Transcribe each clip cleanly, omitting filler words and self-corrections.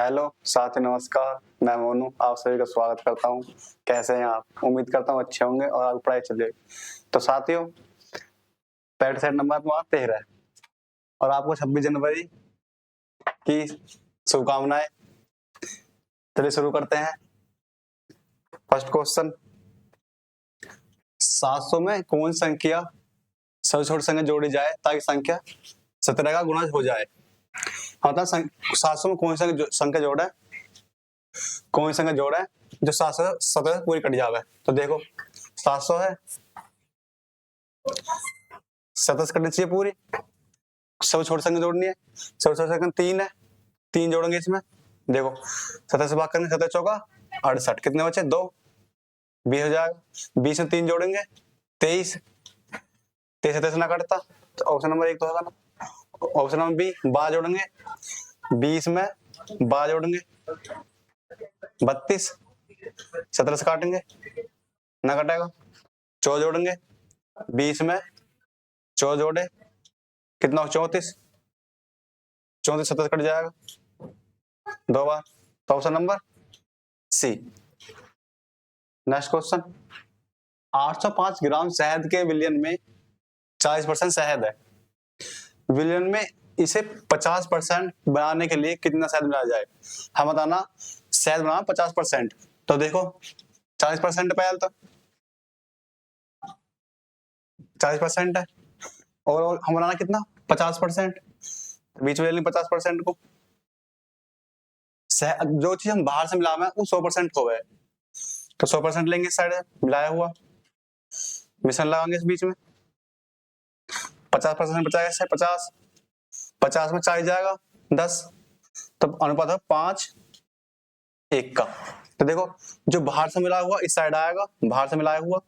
Hello साथी, नमस्कार। मैं मोनू आप सभी का स्वागत करता हूं। कैसे हैं आप? उम्मीद करता हूं अच्छे होंगे और आपकी पढ़ाई चल रही है। तो साथियों, पैड सेट नंबर तुम्हारा 13 है और आपको 26 जनवरी की शुभकामनाएं। चलिए शुरू करते हैं। फर्स्ट क्वेश्चन, 700 में कौन संख्या सबसे छोटी संख्या जोड़ी जाए ताकि संख्या 17 का गुणज हो जाए। मतलब 700 में कौन सी संख्या जोड़ा है, कौन सी संख्या जोड़ा है जो 717 पूरी कट जावे। तो देखो 700 है, 27 कटनी चाहिए पूरी। सबसे छोटी संख्या जोड़नी है, सबसे छोटी संख्या 3 है, 3 जोड़ेंगे इसमें। देखो 17 से भाग करेंगे, 17 चौका 68, कितने बचे? 2, 20 हो जाएगा। 20 में 3 जोड़ेंगे 23, 23 से ना कटता तो ऑप्शन नंबर 1 तो होगा ना। ऑप्शन नंबर बी, 12 जोड़ेंगे 20 में 12 जोड़ेंगे 32, 17 से काटेंगे ना कटेगा। 14 जोड़ेंगे 20 में 14 जोड़े कितना? 34, 34 17 कट जाएगा 2 बार। तो option number C. Next question, 805 gram शहद के विलयन में 40% शहद है। विलयन में इसे 50% बनाने के लिए कितना शहद मिलाया जाए? हम बताना शहद बनाना 50%। तो देखो 40% पहले तो 40% है और हम बनाना कितना? 50%। बीच में ले लेंगे 50% को। जो चीज हम बाहर से मिला हुआ है वो 100% हो गए, तो 100% लेंगे इस साइड मिलाया हुआ, मिश्रण लगाएंगे इस बीच में। 50% बचाएगा इससे 50, 50 में 40 जाएगा 10, तब अनुपात है 5:1 का। तो देखो जो बाहर से मिला हुआ इस साइड आएगा, बाहर से मिलाया हुआ।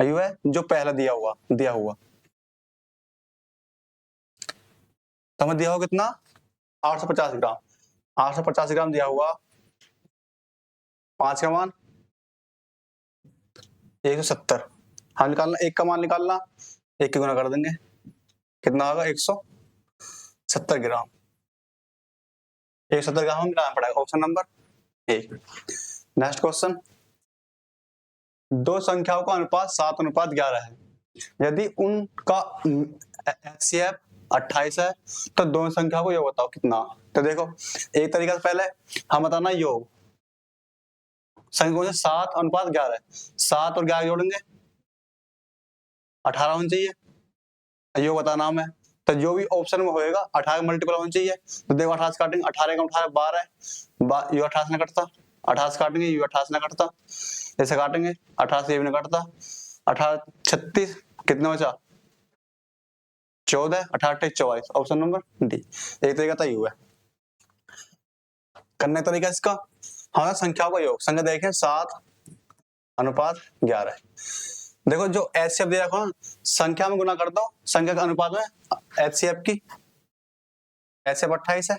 यू है जो पहला दिया हुआ तो हमें दिया हुआ कितना? 850 ग्राम। 850 ग्राम दिया हुआ, 5 का मान 170। हाँ निकालना, 1 का मान निकालना, 1 की गुना कर देंगे, कितना होगा? 170 ग्राम। 170 ग्राम मिलाना पड़ेगा, ऑप्शन नंबर 1। नेक्स्ट क्वेश्चन, दो संख्याओं का अनुपात 7:11 है। यदि उनका HCF 28 है तो दोनों संख्या को योग बताओ कितना। तो देखो एक तरीका से पहले हम बताना योग संख्या 7:11 है, 7 और 11 जोड़ेंगे 18 होना चाहिए, योग बताना हमें। तो जो भी ऑप्शन में होएगा 18 मल्टीपल होना चाहिए। तो देखो 18 से काटेंगे, 18 का 18 12 है, यू 18 से ना कटता, 18 से काटेंगे यू 18 से ना कटता, ऐसे काटेंगे 18 से ये भी ना कटता, 18 36 कितना बचा? 14, 18 44, ऑप्शन नंबर डी। एक तरीका तो यू है करने का तरीका इसका। हमारा संख्याओं का योग, संख्या देखें 7:11। देखो जो HCF दे रखा संख्या में गुना कर दो, संख्या के अनुपात में HCF की। HCF 28 है,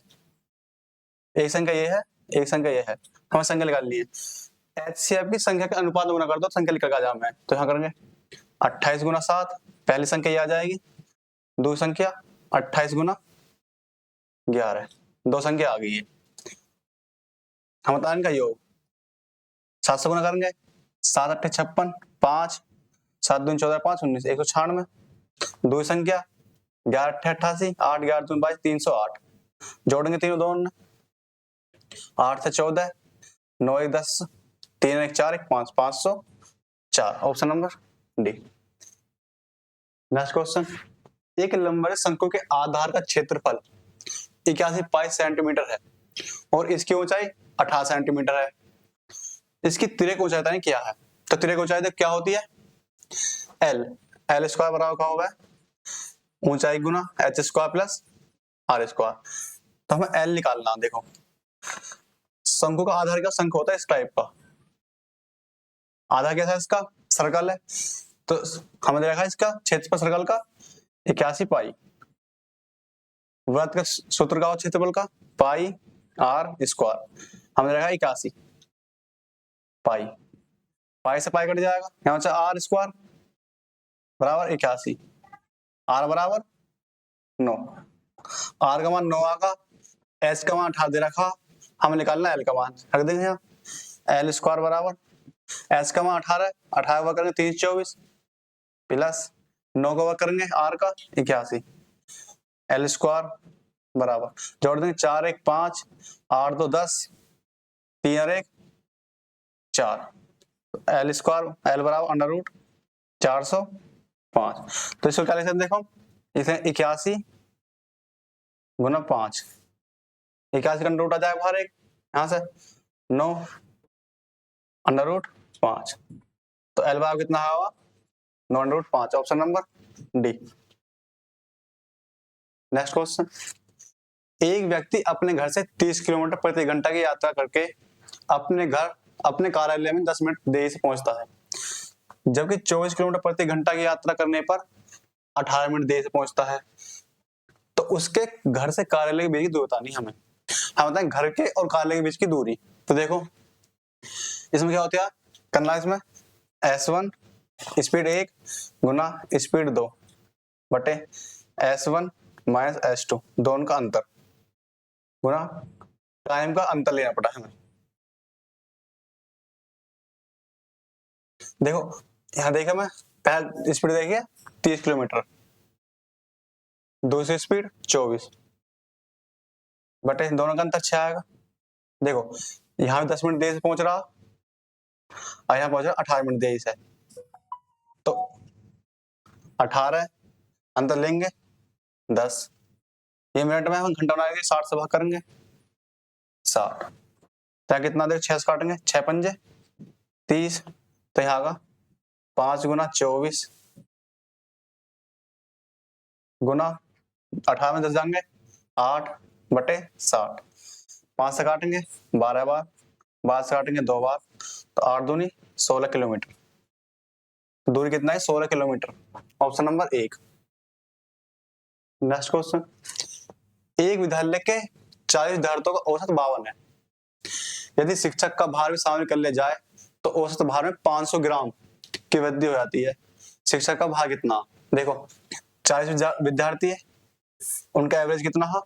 एक संख्या ये है, एक संख्या ये है, हमें संख्या निकालनी है। HCF की संख्या के अनुपात में गुना कर दो, संख्या लिखा जा मैं तो यहाँ करेंगे 28 गुना 7, पहली संख्या ये आ जाएगी, दूसरी संख्या 28 गुना 11, दो संख्या आ गई है। हम बताएं इनका योग 7 से गुना करेंगे, 7 8 56, 5 7 दूनी 14 5 19 196। दूसरी संख्या 11 8 88, 8 11 दूनी 22 308, जोड़ेंगे तीनों दोनों, 8 से 14, 9 1 10, 3 1 4 1 5 504, option number D. Next question, एक लंबवत शंकु के आधार का क्षेत्रफल 81 पाई सेंटीमीटर है और इसकी ऊंचाई 18 सेंटीमीटर है। इसकी तिर्यक ऊंचाई क्या है? तो तिर्यक ऊंचाई क्या होती है? L स्क्वायर बराबर क्या होगा? ऊंचाई गुना h square plus r square. तो हमें L निकालना। देखो शंकु का आधार का शंकु होता है इस टाइप का, आधार कैसा है इसका? सर्कल है, तो हमें देखा इसका क्षेत्रफल सर्कल का 81 पाई। वृत्त का सूत्र का हो क्षेत्रफल का पाई r स्क्वायर, हमने देखा 81 पाई, पाई से पाई कट जाएगा, यहाँ से r स्क्वायर बराबर 81, आर बराबर 9, आर का मान 9 आगा, एस का मान 18 दे रखा, हमें निकालना एल का मान, रख देंगे यहाँ एल स्क्वायर बराबर एस का मान 18, 18 वर्ग करेंगे 3 24 प्लस 9 का वर्ग करेंगे आर का 81, एल स्क्वायर बराबर जोड़ देंगे 4 1 5, 8 2 10, 3 और 1 4, एल स्क्वायर एल बराबर अंडर रूट 405। तो इसको क्या लिख सकते देखो, इसे 81 गुना 5, 81 का अंडर रूट आ जाएगा बाहर एक, यहां से 9 अंडर रूट 5, तो एल बराबर कितना होगा 9 under root 5, option number D. Next question, एक व्यक्ति अपने घर से 30 किलोमीटर प्रति घंटा की यात्रा करके अपने कार्यालय में 10 मिनट देरी से पहुंचता है, जबकि 24 किलोमीटर प्रति घंटा की यात्रा करने पर 18 मिनट देरी से पहुंचता है। तो उसके घर से कार्यालय के बीच की दूरी बतानी हमें। हम बताएं घर के और कार्यालय के बीच की दूरी। तो देखो इसमें क्या होता है, करना इसमें S1 स्पीड 1 गुना स्पीड 2 बटे S1 माइनस S2 दोनों का अंतर गुना टाइम का अंतर लेना पड़ा हमें। देखो यहां देखा मैं, पहले स्पीड देखिए 30 किलोमीटर, दूसरी स्पीड 24 बटे दोनों का अंतर 6 आएगा। देखो यहाँ 10 मिनट देरी से पहुंच रहा और यहाँ पहुंच रहा 18 मिनट देरी से, तो 18 अंतर लेंगे 10, ये मिनट में हम घंटा बनाएंगे 60 से भाग करेंगे 60, तो कितना देखो 6 से काटेंगे 6 पंजे 30, तो यहाँ का 5 गुना 24 गुना 18 में 10 जाएंगे 8 बटे 60, 5 से काटेंगे 12 बार, 12 से काटेंगे 2 बार, तो 8 दूनी 16 किलोमीटर, दूरी कितना है 16 kilometre, option number 1। Next question, एक विद्यालय के 40 विद्यार्थियों का औसत 52 है, यदि शिक्षक का भार भी शामिल कर लिया जाए तो औसत भार में 500 ग्राम की वृद्धि हो जाती है। शिक्षक का भार कितना, देखो 40 विद्यार्थी है, उनका एवरेज कितना है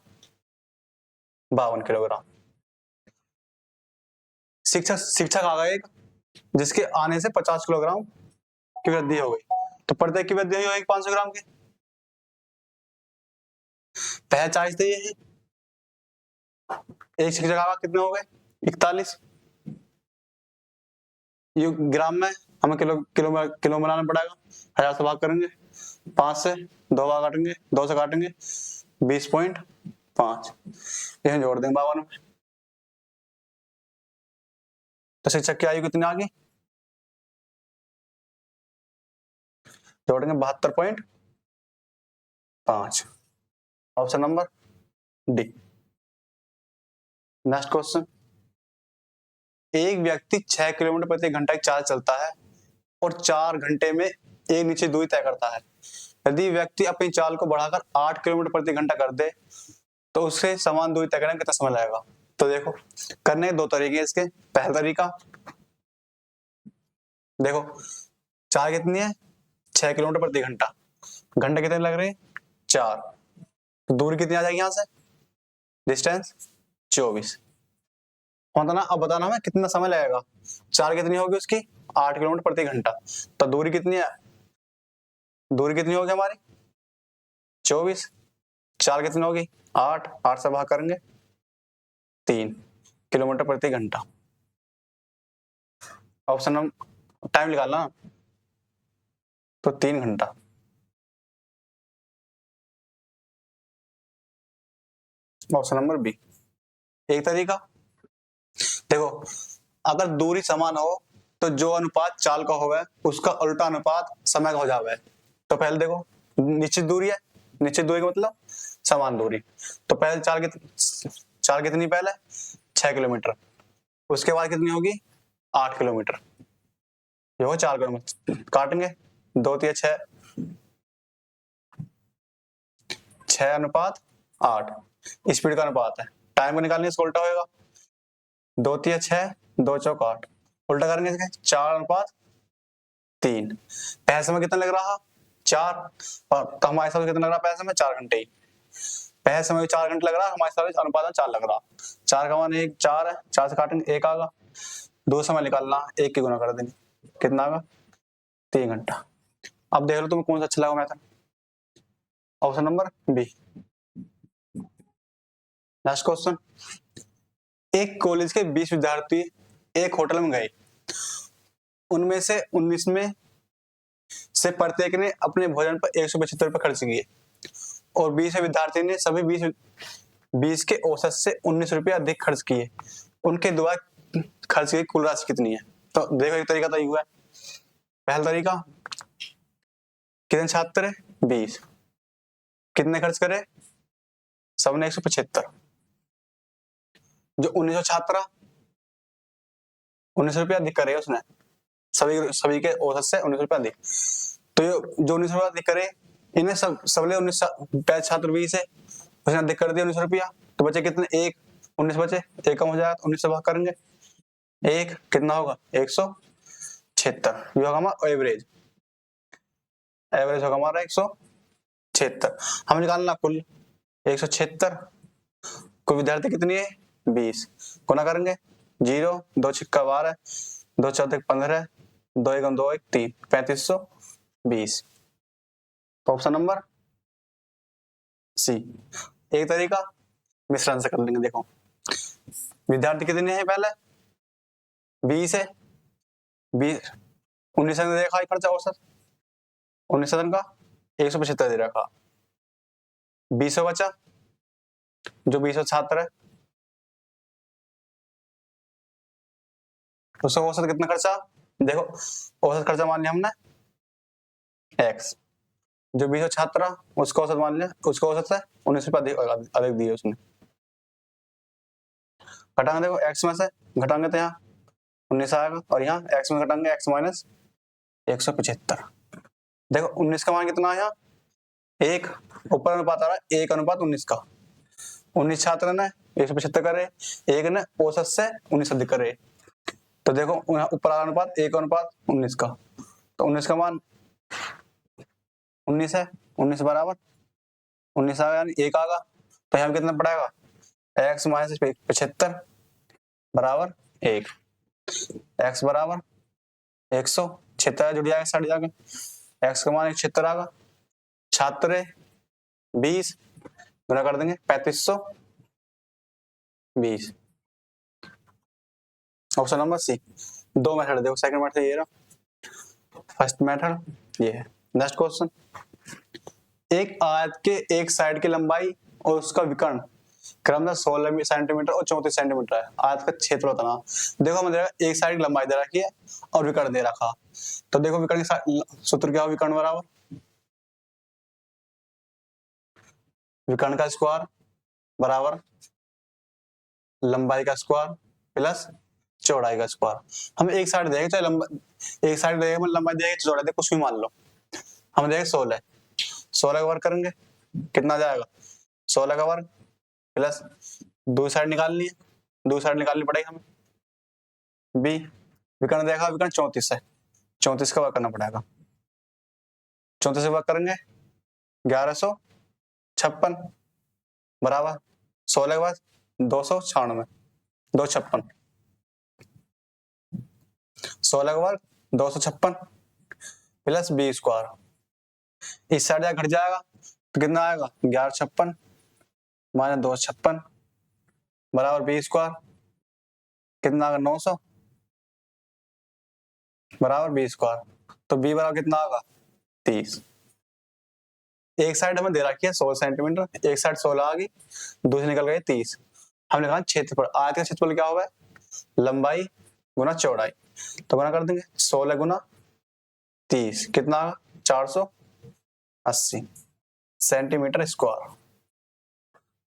52 किलोग्राम। शिक्षक आ गए एक जिसके आने से 50 किलोग्राम की वृद्धि हो गई, तो प्रत्येक की वृद्धि होगी 500 ग्राम की, पहले 40 थे ये, एक शिक्षक आगा कितने हो गए 41, ये ग्राम में हमें किलो बनाना पड़ेगा, 1000 से भाग करेंगे, 5 से 2 भाग काटेंगे, 2 से काटेंगे 20.5, यह जोड़ देंगे 52 में, तो शिक्षक की आयु कितनी आ गई, जोड़ेंगे 72.5, option number D. Next question, एक व्यक्ति 6 किलोमीटर प्रति घंटा की चाल चलता है और 4 घंटे में एक निश्चित दूरी तय करता है। यदि व्यक्ति अपनी चाल को बढ़ाकर 8 किलोमीटर प्रति घंटा कर दे तो उससे समान दूरी तय करने में कितना समय लगेगा। तो देखो करने के 2 तरीके हैं इसके। पहला तरीका देखो, चाल कितनी है 6 किलोमीटर प्रति घंटा, घंटे कितने लग रहे हैं 4, तो दूरी कितनी आ जाएगी यहां से, डिस्टेंस 24 होता ना। अब बताना हमें कितना समय लगेगा, चाल कितनी होगी उसकी 8 किलोमीटर प्रति घंटा, तो दूरी कितनी है, दूरी कितनी होगी हमारी 24, चाल कितनी होगी 8, 8 से भाग करेंगे 3 किलोमीटर प्रति घंटा, ऑप्शन नंबर टाइम निकालना तो 3 घंटा, ऑप्शन नंबर बी। एक तरीका देखो, अगर दूरी समान हो तो जो अनुपात चाल का होगा उसका उल्टा अनुपात समय का हो जावे। तो पहले देखो निश्चित दूरी है, निश्चित दूरी का मतलब समान दूरी, तो पहले चाल कितनी पहले 6 किलोमीटर, उसके बाद कितनी होगी 8 किलोमीटर, ये हो 4 किलोमीटर, काटेंगे 2 3 6, 6 अनुपात 8 स्पीड का अनुपात है, टाइम को निकालने से उल्टा होगा 2 3 6 2 चौक 8, उल्टा करेंगे 4 अनुपात 3, पहले समय कितना लग रहा 4, और तो हमारे हिसाब से कितना लग रहा है पहले समय? 4 घंटे ही। पहले समय 4 घंटे लग रहा है, हमारे हिसाब से अनुपात में 4 लग रहा। 4 का मान 1 4 है, 4 से काटेंगे 1 आगा। 2 समय निकालना, 1 के गुना कर देंगे, कितना आगा? 3 घंटा। अब देख लो तुम्हें कौन सा अच्छा लगा method. Option number B. Next question, एक कॉलेज के 20 विद्यार्थी एक होटल में गए, उनमें से 19 में से प्रत्येक ने अपने भोजन पर 175 रुपए खर्च किए और 20 विद्यार्थी ने सभी 20 के औसत से 19 रुपये अधिक खर्च किए। उनके द्वारा खर्च की कुल राशि कितनी है? तो देखो एक तरीका तो ये हुआ है। पहला तरीका, कितने छात्र है? 20। कितने खर्च करे? सबने 175। जो 19 छात्र 19 रुपया अधिक करे उसने, सभी के औसत से 19 रुपया अधिक। तो जो 19 रुपया अधिक करे, इन्हें सबने 19 छात्र 20 है, उसने अधिक कर दिया 19 रुपया, तो बचे कितने? 1। 19 बचे, 1 कम हो जाएगा तो 19 से भाग करेंगे, 1 कितना होगा? 176। ये होगा हमारा एवरेज। एवरेज होगा हमारा 176। हमें निकालना कुल 176, कुल विद्यार्थी कितनी है? 20। गुना करेंगे, 0 2 छिक्का 12, 2 चौथे 15, 2 एकम 2 1 3, 3520। Option number C. एक तरीका मिश्रण से कर लेंगे। देखो विद्यार्थी कितने हैं? पहले 20 है, 20 19 ने देखा खर्चा औसत 19 का 175 दे रखा, 20 बचा, जो 20 छात्र है उसका औसत कितना खर्चा? देखो औसत खर्चा मान लिया हमने x, जो 20 छात्र उसका औसत मान लिया, उसका औसत है 19 रुपये अधिक दिए उसने। घटाएंगे, देखो x में से घटाएंगे तो यहाँ 19 आएगा, और यहाँ x में घटाएंगे x माइनस 175। देखो 19 का मान कितना है? यहाँ 1, ऊपर अनुपात आ रहा है 1 अनुपात 19 का। 19 छात्र ने 175 करे, 1 ने औसत से 19 अधिक करे, तो देखो ऊपर आ रहा अनुपात 1 अनुपात 19 का, तो 19 का मान 19 है, 19 बराबर 19 आ गया, यानी 1 आ गया, तो यहाँ कितना पड़ेगा? x माइनस 75 बराबर 1। x बराबर 176 जुड़ जाएगा साइड जाके, x का मान 176 आ गया। छात्र 20 गुना कर देंगे 3520। Option number C. 2 मेथड देखो, सेकंड मेथड ये रहा, फर्स्ट मेथड ये है। नेक्स्ट क्वेश्चन, एक आयत के एक साइड की लंबाई और उसका विकर्ण क्रमशः 16 सेंटीमीटर और 34 सेंटीमीटर है। आयत का क्षेत्र बताना। देखो हमें एक साइड की लंबाई दे रखी है और विकर्ण दे रखा, तो देखो विकर्ण सूत्र क्या हो? विकर्ण बराबर विकर्ण का स्क्वायर बराबर लंबाई का स्क्वायर प्लस चौड़ाई का स्क्वायर। हमें एक साइड देगा, चाहे एक साइड देगा लंबाई देगा, चौड़ाई देगा, कुछ भी मान लो। हम देखें 16 का वर्ग करेंगे, कितना जाएगा? 16 का वर्ग प्लस दो साइड निकालनी है, दो साइड निकालनी पड़ेगी हमें। बी विकर्ण देखा, विकर्ण 34 है, 34 का वर्ग करना पड़ेगा। 34 का वर्ग करेंगे 1156 बराबर 16 के बाद 296 256, 16 का वर्ग 256 प्लस बी स्क्वायर, इस साइड घट जाएगा तो कितना आएगा? 1156 माइनस 256 बराबर बी स्क्वायर, कितना आएगा? 900 बराबर बी स्क्वायर, तो बी बराबर कितना आएगा? 30। एक साइड हमें दे रखी है 16 सेंटीमीटर, एक साइड 16 आ गई, दूसरी निकल गई 30। हमने कहा क्षेत्रफल, आयत का क्षेत्रफल क्या होगा? लंबाई गुना चौड़ाई, तो गुना कर देंगे 16 गुना 30, कितना आएगा? 480 centimetre square.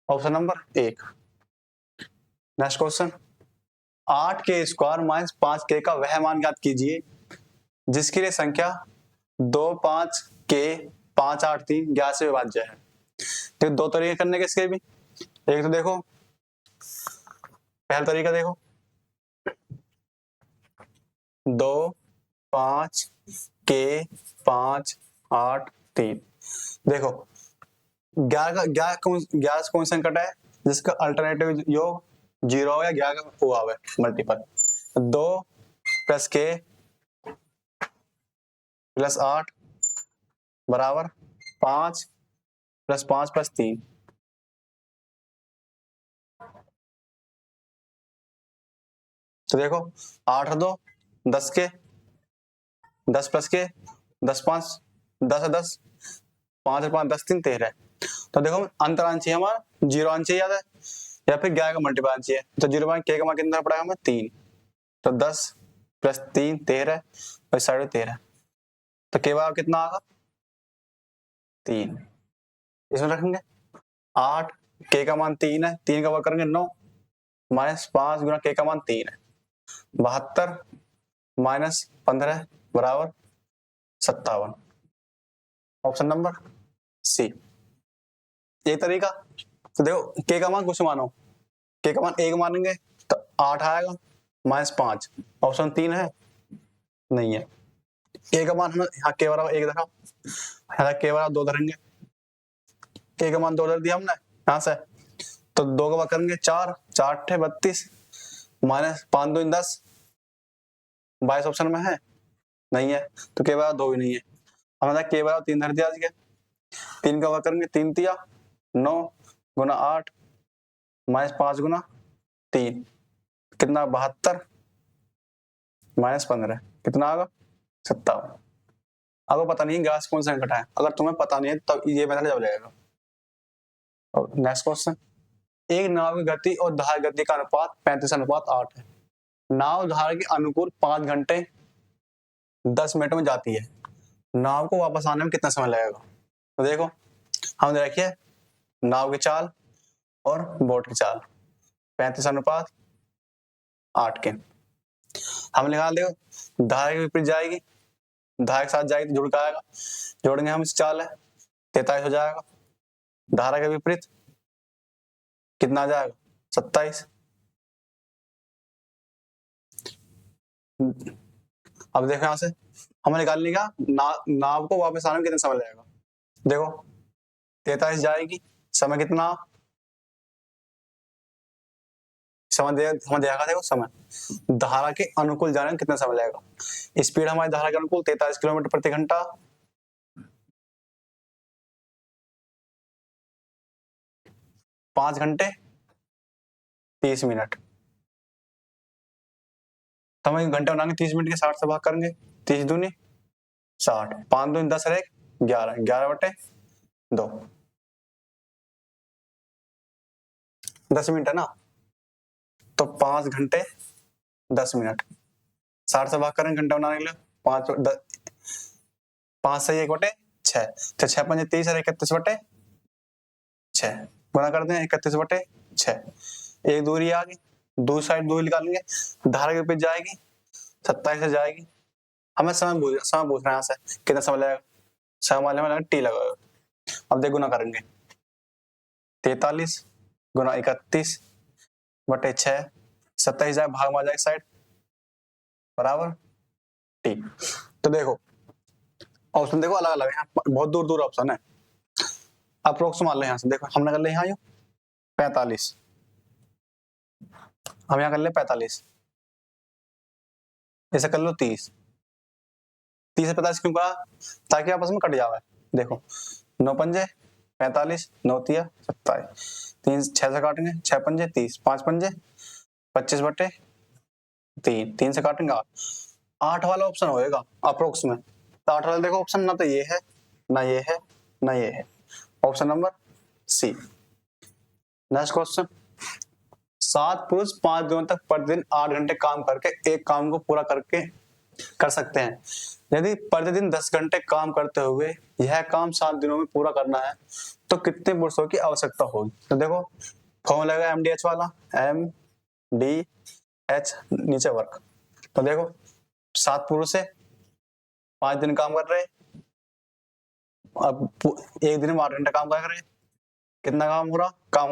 Option number 1। Next question, 8k square minus 5k का वह मान ज्ञात कीजिए जिसके लिए संख्या 2 5k 5 8 3 11 से विभाज्य है। तो दो तरीके करने के इसके भी, एक तो देखो पहला तरीका देखो 2 5k 5 8 3। देखो 11 कौन संकट है जिसका अल्टरनेटिव योग 0 हो या 11 का हुआ है मल्टीपल। 2 + k + 8 बराबर 5 + 5 + 3। तो देखो 8 और 2 10 के, 10 + के 10 5 10 है 10, 5 और 5 10 3 13। तो देखो अंतरांश चाहिए हमारा, 0 आना चाहिए याद है, या फिर 11 का मल्टीपल चाहिए। तो 0 बाय k का मान कितना पड़ेगा हमें 3। तो 10 + 3 13 और 13.5। तो k बराबर कितना आएगा 3। इसमें रखेंगे 8 k का मान 3 है, 3 का वर्ग करेंगे 9 -5 गुना k का मान 3 है 72 -15 बराबर 57। ऑप्शन नंबर सी ये तरीका। तो देखो k का मान कुछ मानो, k का मान 1 मानेंगे तो 8 आएगा -5। ऑप्शन 3 है नहीं है। k का मान हम यहाँ k बराबर 1 धरा, यहाँ k बराबर 2 धरेंगे, k का मान 2 धर दिया हमने यहाँ से। तो 2 का वर्ग करेंगे 4 4 × 32 -5 2 10 22 ऑप्शन में है नहीं है। तो k बराबर 2 भी नहीं है। हमारा k बराबर 3 धर दिया आज के, 3 का वर्ग करेंगे 3 तिया 9 गुना 8 -5 गुना 3 कितना 72 -15 कितना आएगा 57। अगर पता नहीं गैस कौन सा संकट है, अगर तुम्हें पता नहीं है तब ये मेथड जब लगेगा। और नेक्स्ट क्वेश्चन, एक नाव की गति और धारा गति का अनुपात 35:8 है। नाव धारा के अनुकूल 5 घंटे 10 मिनट में जाती है, नाव को वापस आने में कितना समय लगेगा। तो देखो हम देखिए नाव की चाल और बोट की चाल 35:8 के हम निकाल देखो, धारा के विपरीत जाएगी, धारा के साथ जाएगी तो जुड़ का आएगा, जोड़ेंगे हम इस चाल है 43 हो जाएगा, धारा के विपरीत कितना आ जाएगा 27। अब देखो यहां से हमें निकालने का नाव को वापस आने में कितना समय लगेगा। देखो 43 जाएगी, समय कितना समय हमें देखा देखो समय धारा के अनुकूल जाने में कितना समय लगेगा। स्पीड हमारी धारा के अनुकूल 43 किलोमीटर प्रति घंटा, 5 घंटे 30 मिनट। तो हम घंटे बनाएंगे 30 मिनट के 60 से भाग करेंगे, 30 दूनी 60, 5 दूनी 10 और 1 11, 11/2 10 मिनट है ना। तो 5 घंटे 10 मिनट 60 से भाग करेंगे घंटा बनाने के लिए, 5 से 1/6 तो 6 5 30 और 31/6 गुना कर दें 31/6। एक दूरी आ गई, दूसरी साइड दूरी निकालेंगे, धारा के पीछे जाएगी 27 से जाएगी। हमें समय पूछ रहा है यहाँ से कितना समय लगेगा, समय वाले में टी लगाएगा। अब देख गुना करेंगे 43 गुना 31/6 27 जाए भाग में आ जाएगी साइड बराबर टी। तो देखो ऑप्शन देखो अलग अलग है, बहुत दूर दूर ऑप्शन है। अप्रोक्स मान लो यहाँ से, देखो हमने कर लिया यहाँ 45, हम यहाँ कर ले 45, ऐसे कर लो 30 से 45 क्यों कहा, ताकि आपस में कट जावे। देखो 9 पंजे 45 9 तिया 27, 3 6 से काटेंगे 6 पंजे 30, 5 पंजे 25/3, 3 से काटेंगे 8 वाला ऑप्शन होएगा अप्रोक्स में। तो 8 वाला देखो ऑप्शन ना तो ये है ना ये है ना ये है, option number C. Next question, 7 पुरुष 5 दिनों तक प्रतिदिन 8 घंटे काम करके एक काम को पूरा कर सकते हैं। यदि प्रतिदिन 10 घंटे काम करते हुए यह काम 7 दिनों में पूरा करना है तो कितने पुरुषों की आवश्यकता होगी। तो देखो फॉर्मूला है MDH वाला, MDH नीचे वर्क। तो देखो 7 पुरुष है 5 दिन काम कर रहे हैं, अब एक दिन में 8 घंटे काम कर रहे हैं, कितना काम हो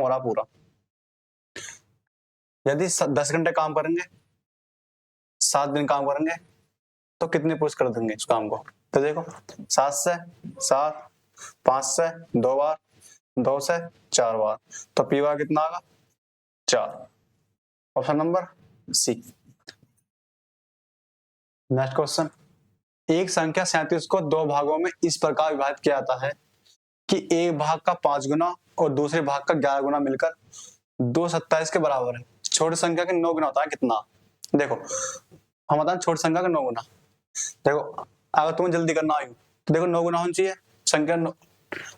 रहा पूरा। यदि 10 घंटे काम करेंगे 7 दिन काम करेंगे तो कितने पुरुष कर देंगे इस काम को। तो देखो 7 से 7, 5 से 2 बार, 2 से 4 बार, तो पी वाई कितना आएगा 4। Option number C. Next question, एक संख्या 37 को 2 भागों में इस प्रकार विभाजित किया जाता है कि एक भाग का 5 गुना और दूसरे भाग का 11 गुना मिलकर 227 के बराबर है। छोटी संख्या के 9 गुना होता है कितना? देखो हम बताएं छोटी संख्या का 9 गुना। देखो अगर तुम्हें जल्दी करना आयु तो देखो 9 गुना होना चाहिए संख्या,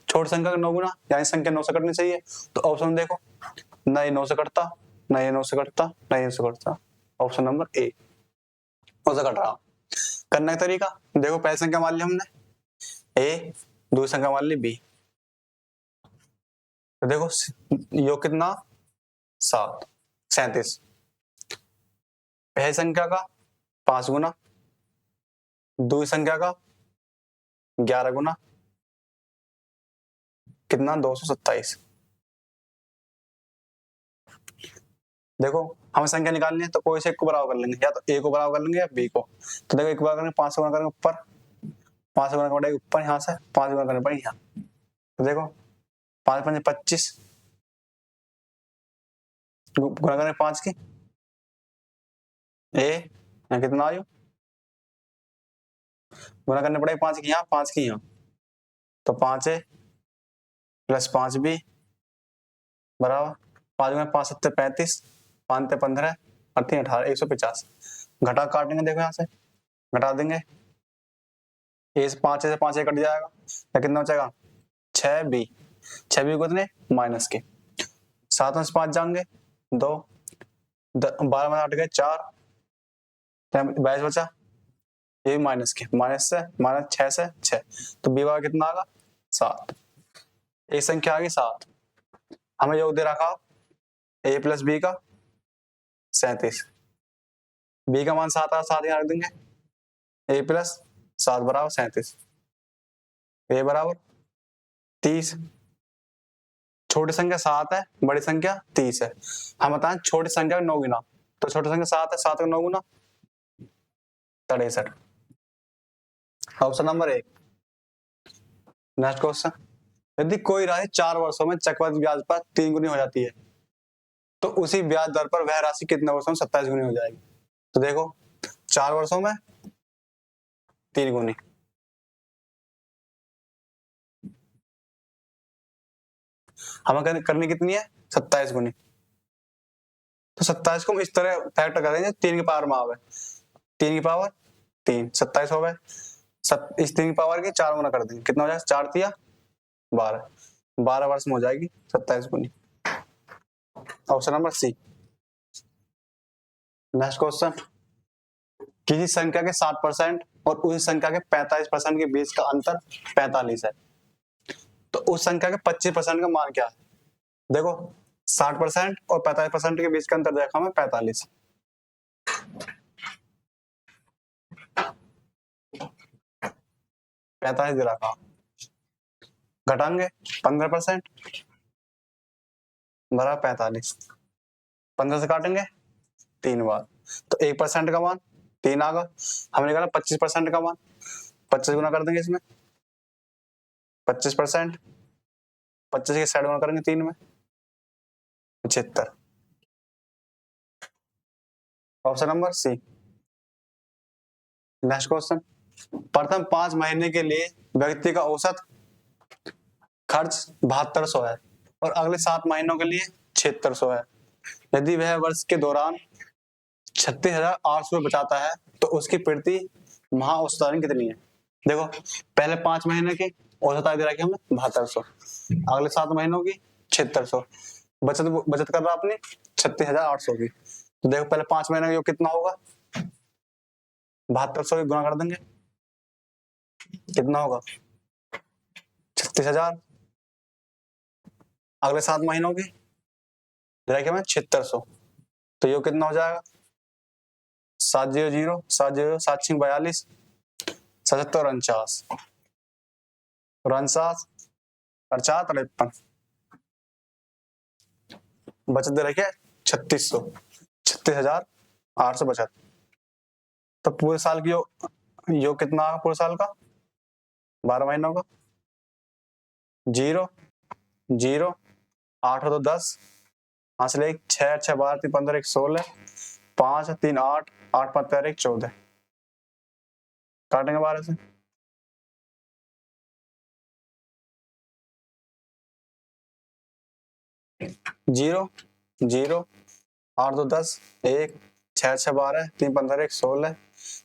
छोटी संख्या का 9 गुना, यानी संख्या 9 से कटनी चाहिए। तो ऑप्शन देखो, ना ये 9 से कटता, ना ये 9 से कटता, ना ये 9 से कटता। ऑप्शन नंबर ए 9 से कट रहा। करने का तरीका देखो, पहली संख्या मान ली हमने ए, दूसरी संख्या मान ली बी। तो देखो योग कितना 7, 37। पहली संख्या का 5 गुना, दूसरी संख्या का 11 गुना, कितना 227। देखो हमें संख्या निकालनी है तो कोई से एक को बराबर कर लेंगे, या तो ए को बराबर कर लेंगे या बी को। तो देखो एक बार करेंगे 5 से गुना करेंगे ऊपर, 5 से गुना करना पड़ेगा ऊपर, यहाँ से 5 गुना करना पड़ेगा यहाँ। तो देखो 5 5 25 गुना करेंगे 5 की, ए यहाँ कितना आयु गुना करने पड़ेगा 5 की यहाँ, 5 की यहाँ। तो 5 ए प्लस 5 बी बराबर 5 गुना 5 7 35, 5 ते 15 और 3 18, 150। घटा काटेंगे, देखो यहाँ से घटा देंगे, ए से 5 से 5 कट जाएगा, या कितना बचेगा 6 बी। 6 बी को कितने माइनस के, 7 में से 5 जाएंगे 2, 12 में 8 गए 4, 22 बचा, ये माइनस के, माइनस से माइनस 6 से 6, तो बी वाला कितना आएगा 7। एक संख्या आ गई 7, हमें योग दे रखा ए प्लस बी का 37, बी का मान 7 आ, 7 यहाँ रख देंगे, ए प्लस 7 बराबर 37, ए बराबर 30। छोटी संख्या 7 है, बड़ी संख्या 30 है। हम बताएं छोटी संख्या का 9 गुना, तो छोटी संख्या 7 है, 7 का 9 गुना 63। Option number 1। नेक्स्ट क्वेश्चन, यदि कोई राशि 4 वर्षों में चक्रवृद्धि ब्याज पर 3 गुनी हो जाती है तो उसी ब्याज दर पर वह राशि कितने वर्षों में 27 गुनी हो जाएगी? तो देखो 4 वर्षों में 3 गुनी, हमें करनी कितनी है 27 गुनी। तो 27 को हम इस तरह फैक्टर करेंगे 3 की पावर में आवे, 3 की पावर 3, 27 हो गए, इस 3 की पावर की 4 गुना कर देंगे, कितना हो जाएगा 4 तिया 12, 12 वर्ष में हो जाएगी 27 गुनी। Option number C. Next question, किसी संख्या के 60% और उसी संख्या के 45% के बीच का अंतर 45 है, तो उस संख्या के 25% का मान क्या है? देखो 60% और 45% के बीच का अंतर देखा हमें 45, दे रखा, घटाएंगे 15% बराबर 45, 15 से काटेंगे 3 बार, तो 1% का मान 3 आ गया। हमने निकाला 25% का मान, 25 गुना कर देंगे इसमें, 25%, 25 के साइड गुना करेंगे 3 में 75। Option number C. Next question, प्रथम 5 महीने के लिए व्यक्ति का औसत खर्च 7200 है और अगले 7 महीनों के लिए 7600 है। यदि वह वर्ष के दौरान 36,800 बचाता है तो उसकी प्रति माह औसत आय कितनी है? देखो पहले 5 महीने की औसत आय दे रखी हमें 7200, अगले 7 महीनों की 7600, बचत कर रहा अपनी 36,800 की। तो देखो पहले 5 महीने का योग कितना होगा, 7200 की गुना कर देंगे, कितना होगा 36,000, अगले 7 महीनों की दे रखी हमें 7600, तो योग कितना हो जाएगा 700 700 7 6 42 77 49 49 48 53, बचत दे रखी है 3600, 36,800 बचत। तो पूरे साल की योग कितना आएगा पूरे साल का 12 महीनों का, 0 0 8 हो तो 10, हासिल 1 6 6 12 3 15 1 16, 5 3 8 8 5 13 1 14, काटेंगे 12 से। 0 0 8 2 10 1 6 6 12 3 15 1 16,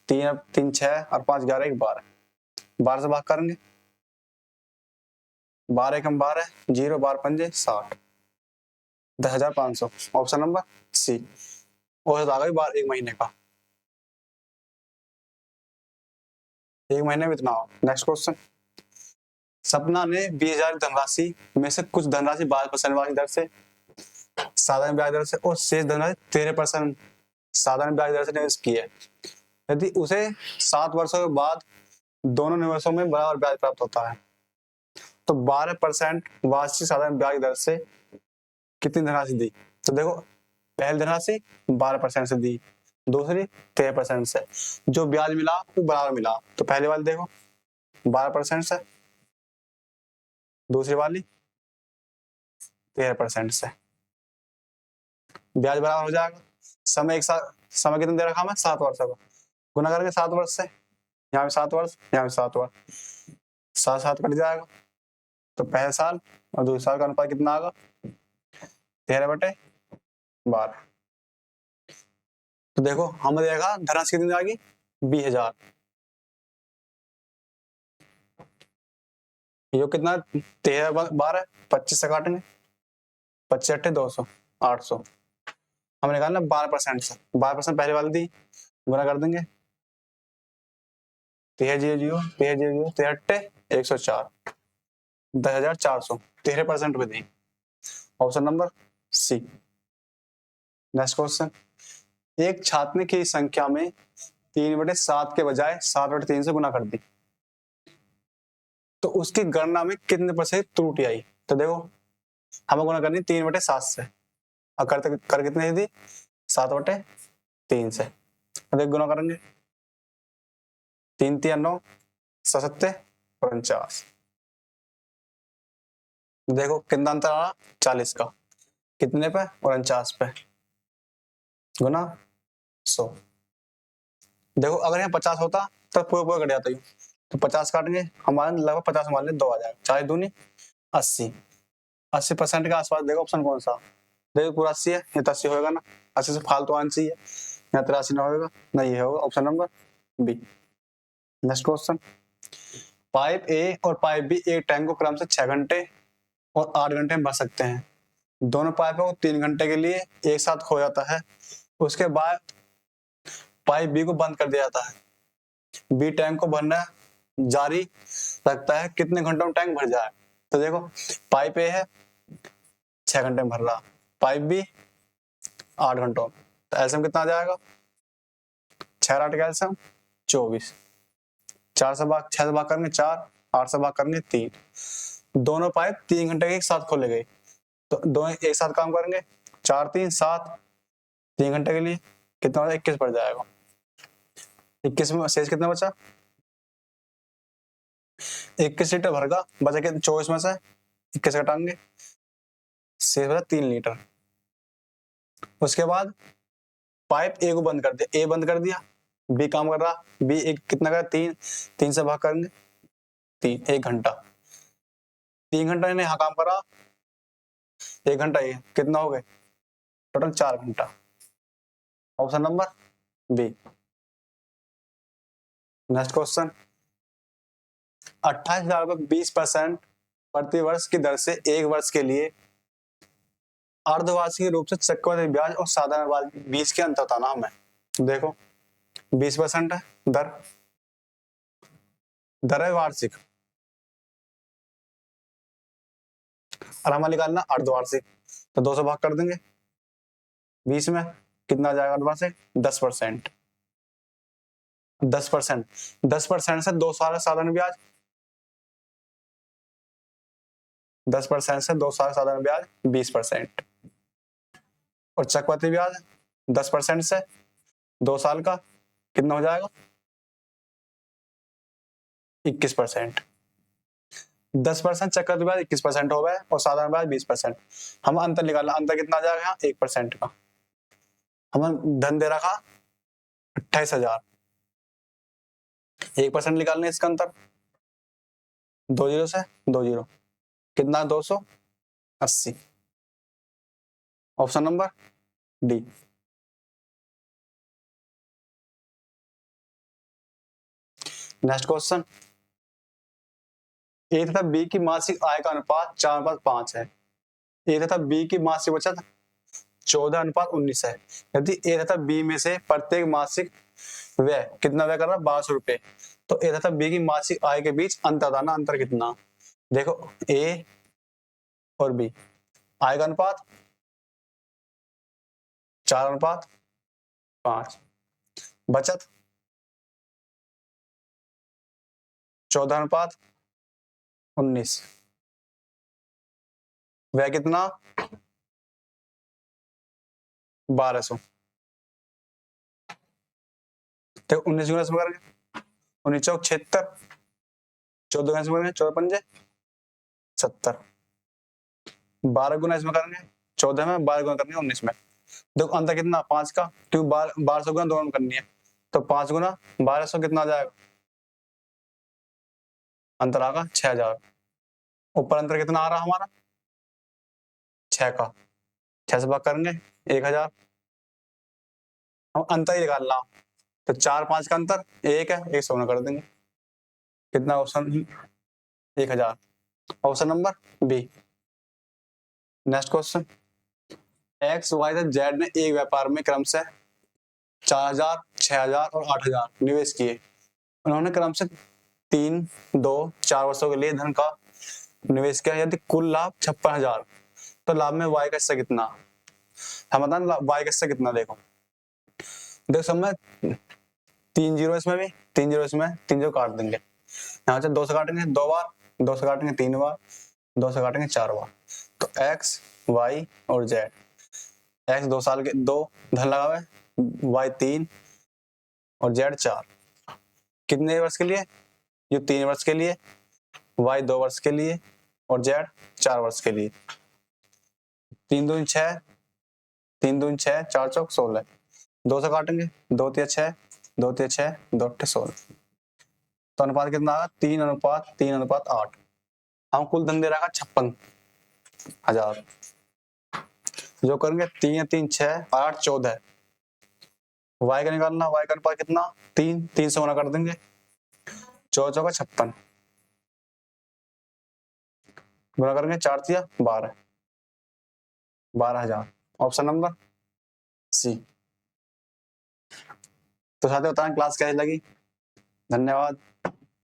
3 3 6 और 5 11 1 12, 12 से भाग करेंगे, 12 कम 12 0 12 पंजे 60, 10,500, ऑप्शन नंबर सी। और आ गई बार एक महीने का, एक महीने में इतना हो। नेक्स्ट क्वेश्चन, सपना ने 20,000 धनराशि में से कुछ धनराशि 12% ब्याज दर से, साधारण ब्याज दर से और शेष धनराशि 13% साधारण ब्याज दर से निवेश की है। यदि उसे 7 वर्षों के बाद दोनों निवेशों में बराबर ब्याज प्राप्त होता है तो 12% वार्षिक साधारण ब्याज दर से कितनी धनराशि दी। तो देखो, पहली धनराशि 12% से दी, दूसरी 13% से, जो ब्याज मिला वो बराबर मिला। तो पहले वाली देखो 12% से, दूसरी वाली 13% से, ब्याज बराबर हो जाएगा। समय एक साथ, समय कितना दे रखा हमें 7 वर्षों का, गुना करेंगे 7 वर्ष से, यहाँ पे 7 वर्ष, यहाँ पे 7 वर्ष, 7 7 कट जाएगा। तो पहले साल और दूसरे साल का अनुपात कितना आएगा 13/12। तो देखो हमें देखा धनराशि कितनी आ गई 20,000, ये कितना 13/12 25 से काटेंगे, 25 8 200 800, हमने निकालना 12% से, 12% पहले वाली दी, गुना कर देंगे 13 0 0 13 0 0 13 8 104, 10,400, 13% पे दी, option number C. Next question, एक छात्र की संख्या में 3/7 के बजाय 7/3 से गुना कर दी तो उसकी गणना में कितने प्रतिशत त्रुटि आई। तो देखो हमें गुना करनी 3/7 से, और कर कितने दी 7/3 से, तो देख गुना करेंगे 3 3 9 7 49, देखो कितना अंतर आ रहा 40 का, कितने पे 49 पे, गुना 100। देखो अगर यहाँ 50 होता तो पूरा पूरा कट जाता, तो 50 काटेंगे हमारे लगभग 50 मान लें 2 आ जाएगा, 4 दूनी 80, 80% के आसपास। देखो ऑप्शन कौन सा, देखो पूरा 80 है, ये तो 80 होगा ना, 80 से फालतू आना चाहिए, यहाँ 83 ना होगा, नहीं ये होगा option number B. Next question, pipe A और पाइप बी एक टैंक को क्रम से 6 घंटे और 8 घंटे में भर सकते हैं। दोनों पाइपों को 3 घंटे के लिए एक साथ खो जाता है, उसके बाद पाइप बी को बंद कर दिया जाता है। बी टैंक को भरना जारी रखता है, कितने घंटों में टैंक भर जाए। तो देखो पाइप ए है 6 घंटे में भर रहा, पाइप बी 8 घंटों, तो एल्सियम कितना आ जाएगा 6 8 का एल्सियम 24, 4 से भाग 6 से भाग करेंगे 4, 8 से भाग करेंगे 3, दोनों पाइप 3 घंटे के एक साथ खोले गए, तो दोनों एक साथ काम करेंगे 4 3 7, 3 घंटे के लिए कितना हो 21 पड़ जाएगा। 21 में शेष कितना बचा 21 लीटर भर का, बचा कितना 24 में से 21 घटाएंगे, शेष बचा 3 लीटर। उसके बाद पाइप ए को बंद कर दिया, ए बंद कर दिया, बी काम कर रहा, बी एक कितना कर 3, 3 से भाग करेंगे 3, 1 घंटा, 3 घंटा इन्हें यहाँ काम करा, 1 घंटा ये कितना हो गए टोटल 4 घंटा, option number B. Next question, 28,000 रुपए 20% प्रति वर्ष की दर से 1 वर्ष के लिए अर्धवार्षिक रूप से चक्रवृद्धि ब्याज और साधारण ब्याज के अंतर बताना हमें। देखो 20% है दर है वार्षिक, और हमें निकालना अर्धवार्षिक, तो 200 भाग कर देंगे 20 में, कितना आ जाएगा अर्धवार्षिक 10%, 10%, 10% से 2 साल साधारण ब्याज, 10% से 2 साल साधारण ब्याज 20%, और चक्रवृद्धि ब्याज 10% से 2 साल का कितना हो जाएगा 21%। 10% चक्रवृद्धि ब्याज 21% हो गए और साधारण ब्याज 20%। हम अंतर निकालना, अंतर कितना आ जाएगा यहाँ 1% का। हम धन दे रखा 28,000, 1% निकालने इसका अंतर, 2 जीरो से 2 जीरो, कितना 280। Option number D. Next question, A तथा बी की मासिक आय का अनुपात 4:5 है। ए तथा बी की मासिक बचत 14:19 है। यदि ए तथा बी में से प्रत्येक मासिक व्यय कितना व्यय कर रहा है 1200 रुपए, तो ए तथा बी की मासिक आय के बीच अंतर दाना, अंतर कितना। देखो ए और बी, आय का अनुपात 4:5, बचत 14:19, व्यय कितना 1200। तो 19 गुना इसमें करेंगे 19 चौक 76, 14 गुना इसमें करेंगे 14 पंजे 70, 12 गुना इसमें करेंगे 14 में, 12 गुना करेंगे 19 में। देखो अंतर कितना 5 का, क्योंकि 1200 गुना दोनों में करनी है, तो 5 गुना 1200 कितना आ जाएगा, अंतर आएगा 6000। ऊपर अंतर कितना आ रहा हमारा 6 का, 6 से भाग करेंगे 1000। हम अंतर ही निकालना, तो 4 5 का अंतर 1 है, 1 गुना कर देंगे, कितना option 1000। Option number B. Next question, X Y तथा जेड ने एक व्यापार में क्रमशः 4000, 6000 और 8000 निवेश किए। उन्होंने क्रमशः 3, 2, 4 वर्षों के लिए धन का निवेश किया। यदि कुल लाभ 56,000, तो लाभ में वाई का हिस्सा कितना। हम बताना वाई का हिस्सा कितना। देखो समय 3 जीरो इसमें भी, 3 जीरो इसमें, 3 जीरो काट देंगे, यहाँ से 2 से काटेंगे 2 बार, 2 से काटेंगे 3 बार, 2 से काटेंगे 4 बार। तो एक्स, वाई और जेड, एक्स 2 साल के 2 धन लगा हुआ है, वाई 3 और जेड 4। कितने वर्ष के लिए, ये 3 वर्ष के लिए, वाई 2 वर्ष के लिए और जेड 4 वर्ष के लिए। 3 दूनी 6, 3 दूनी 6, 4 चौक 16, 2 से काटेंगे 2 तिया 6, 2 तिया 6, 2 अट्ठे 16। तो अनुपात कितना आया 3:3:8। हम कुल धन दे रखा 56,000, जो करेंगे 3 या 3 6 8 14। वाई का निकालना, वाई का अनुपात कितना 3, 3 से गुना कर देंगे, 14 चौका 56, गुना करेंगे 4 तिया 12, 12,000। Option number C. तो साथियों बताएं क्लास कैसी लगी। धन्यवाद।